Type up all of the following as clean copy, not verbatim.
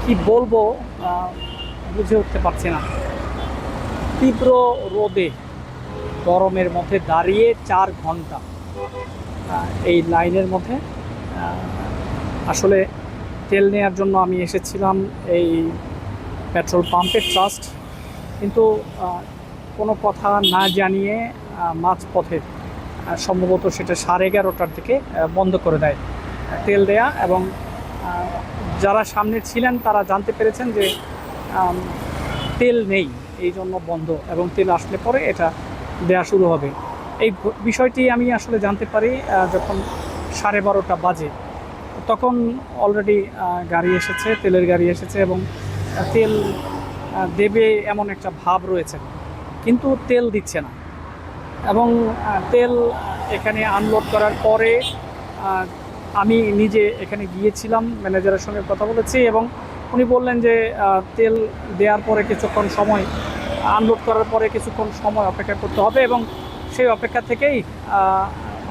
কি বলবো বুঝে উঠতে পারছি না। তীব্র রোদে গরমের মধ্যে দাঁড়িয়ে 4 ঘন্টা এই লাইনের মধ্যে আসলে তেল নেওয়ার জন্য আমি এসেছিলাম এই পেট্রোল পাম্পের ট্রাস্ট, কিন্তু কোনো কথা না জানিয়ে মাঝপথে সম্ভবত সেটা 11:30টার দিকে বন্ধ করে দেয় তেল দেয়া। এবং যারা সামনে ছিলেন তারা জানতে পেরেছেন যে তেল নেই, এই জন্য বন্ধ, এবং তেল আসলে পরে এটা দেয়া শুরু হবে। এই বিষয়টি আমি আসলে জানতে পারি যখন 12:30 বাজে। তখন অলরেডি গাড়ি এসেছে, তেলের গাড়ি এসেছে, এবং তেল দেবে এমন একটা ভাব রয়েছে, কিন্তু তেল দিচ্ছে না। এবং তেল এখানে আনলোড করার পরে আমি নিজে এখানে গিয়েছিলাম, ম্যানেজারের সঙ্গে কথা বলেছি, এবং উনি বললেন যে তেল দেওয়ার পরে কিছুক্ষণ সময়, আনলোড করার পরে কিছুক্ষণ সময় অপেক্ষা করতে হবে, এবং সেই অপেক্ষা থেকেই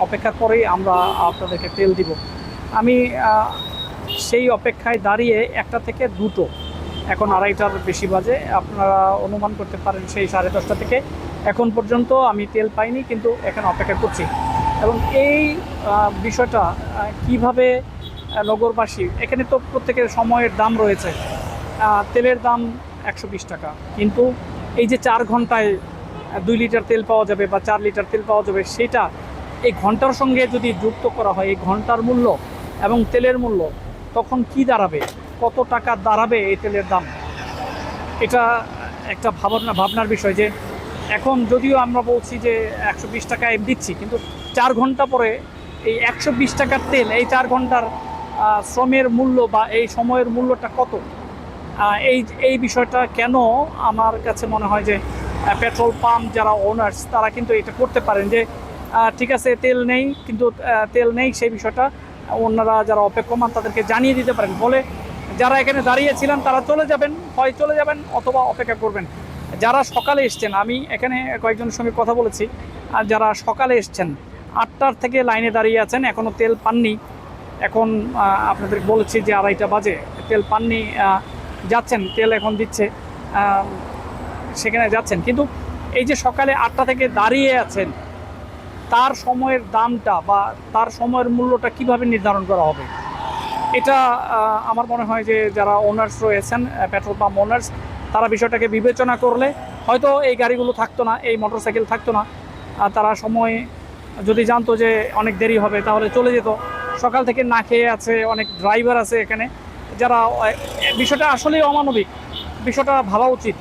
অপেক্ষার পরেই আমরা আপনাদেরকে তেল দিব। আমি সেই অপেক্ষায় দাঁড়িয়ে 1টা থেকে 2টো, এখন 2:30টার বেশি বাজে। আপনারা অনুমান করতে পারেন সেই 10:30 থেকে এখন পর্যন্ত আমি তেল পাইনি, কিন্তু এখানে অপেক্ষা করছি। এবং এই বিষয়টা কিভাবে নগরবাসী, এখানে তো প্রত্যেকের সময়ের দাম রয়েছে। তেলের দাম 120 টাকা, কিন্তু এই যে 4 ঘন্টায় 2 লিটার তেল পাওয়া যাবে বা 4 লিটার তেল পাওয়া যাবে, সেটা এই ঘন্টার সঙ্গে যদি যুক্ত করা হয়, এই ঘন্টার মূল্য এবং তেলের মূল্য, তখন কি দাঁড়াবে, কত টাকা দাঁড়াবে এই তেলের দাম? এটা একটা ভাবনার বিষয় যে এখন যদিও আমরা বলছি যে 120 টাকায় দিচ্ছি, কিন্তু 4 ঘন্টা পরে এই 120 টাকার তেল, এই 4 ঘন্টার শ্রমের মূল্য বা এই সময়ের মূল্যটা কত? এই এই বিষয়টা কেন আমার কাছে মনে হয় যে পেট্রোল পাম্প যারা ওনার্স তারা কিন্তু এটা করতে পারেন যে ঠিক আছে তেল নেই, কিন্তু তেল নেই সেই বিষয়টা ওনারা যারা অপেক্ষমান তাদেরকে জানিয়ে দিতে পারেন, বলে যারা এখানে দাঁড়িয়েছিলেন তারা চলে যাবেন, হয় চলে যাবেন অথবা অপেক্ষা করবেন। যারা সকালে এসছেন, আমি এখানে কয়েকজনের সঙ্গে কথা বলেছি, আর যারা সকালে এসছেন 8টার থেকে লাইনে দাঁড়িয়ে আছেন, এখনও তেল পাননি। এখন আপনাদের বলেছি যে 2:30 বাজে, তেল পাননি, যাচ্ছেন, তেল এখন দিচ্ছে, সেখানে যাচ্ছেন। কিন্তু এই যে সকালে 8টা থেকে দাঁড়িয়ে আছেন, তার সময়ের দামটা বা তার সময়ের মূল্যটা কিভাবে নির্ধারণ করা হবে? এটা আমার মনে হয় যে যারা ওনার্স রয়েছেন, পেট্রোল পাম্প ওনার্স, তারা বিষয়টাকে বিবেচনা করলে হয়তো এই গাড়িগুলো থাকতো না, এই মোটরসাইকেল থাকতো না। তারা সময় যদি জানতো যে অনেক দেরি হবে তাহলে চলে যেত। সকাল থেকে না খেয়ে আছে অনেক ড্রাইভার আছে এখানে, যারা বিষয়টা আসলেই অমানবিক, বিষয়টা ভাবা উচিত।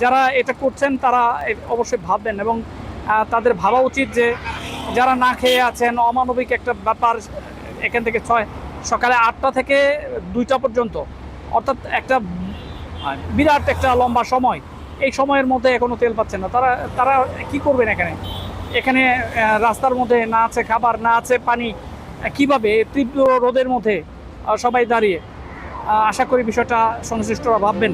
যারা এটা করছেন তারা অবশ্যই ভাববেন, এবং তাদের ভাবা উচিত যে যারা না খেয়ে আছেন, অমানবিক একটা ব্যাপার। এখান থেকে সকালে 8টা থেকে 2টা পর্যন্ত, অর্থাৎ একটা বিরাট একটা লম্বা সময়, এই সময়ের মধ্যে এখনও তেল পাচ্ছেন না। তারা তারা কী করবেন এখানে? এখানে রাস্তার মধ্যে না আছে খাবার, না আছে পানি, কিভাবে তীব্র রোদের মধ্যে সবাই দাঁড়িয়ে? আশা করি বিষয়টা সংশ্লিষ্টরা ভাববেন।